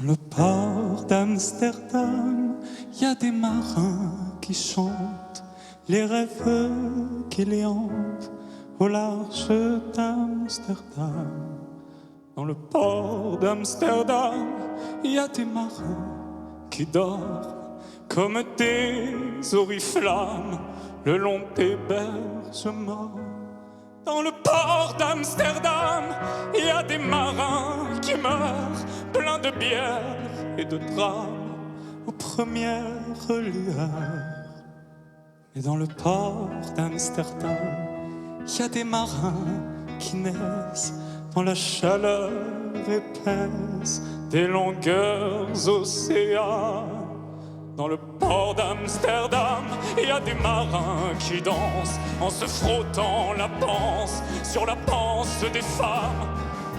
Dans le port d'Amsterdam, y a des marins qui chantent les rêves qui les hantent au large d'Amsterdam. Dans le port d'Amsterdam, y a des marins qui dorment comme des oriflammes le long des bergements. Dans le port d'Amsterdam, il y a des marins qui meurent, pleins de bière et de drames, aux premières lueurs. Et dans le port d'Amsterdam, il y a des marins qui naissent dans la chaleur épaisse des longueurs océanes. Dans le port d'Amsterdam, il y a des marins qui dansent en se frottant la panse sur la panse des femmes.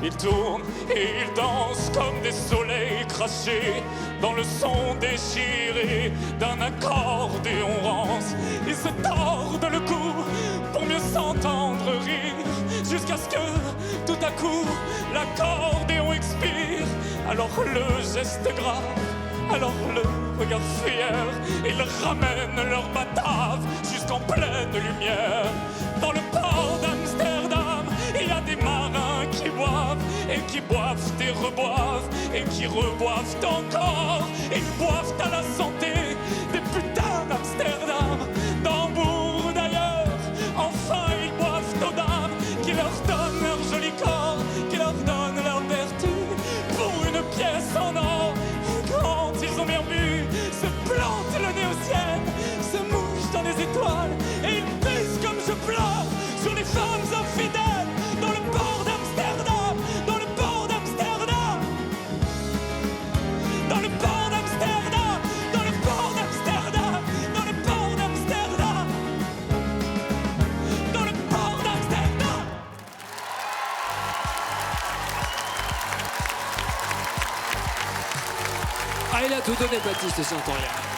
Ils tournent et ils dansent comme des soleils crachés dans le son déchiré d'un accordéon rance. Ils se tordent le cou pour mieux s'entendre rire, jusqu'à ce que tout à coup l'accordéon expire. Alors le geste grave, alors le regard fier, ils ramènent leur batave jusqu'en pleine lumière. Dans le port d'Amsterdam, il y a des marins qui boivent et qui boivent et reboivent et qui reboivent encore. Ils boivent à la santé des putains d'Amsterdam, d'Hambourg d'ailleurs. Enfin ils boivent aux dames qui leur donnent leur joli corps, qui leur donnent leur vertu pour une pièce en or. Quand ils ont bien bu, se plantent le nez au ciel, se mouchent dans les étoiles et ils pissent comme je pleure sur les femmes infidèles. Dans le port d'Amsterdam, dans le port d'Amsterdam, dans le port d'Amsterdam, dans le port d'Amsterdam, dans le port d'Amsterdam, dans le port d'Amsterdam. Ah, il a tout donné, Baptiste Santanglia.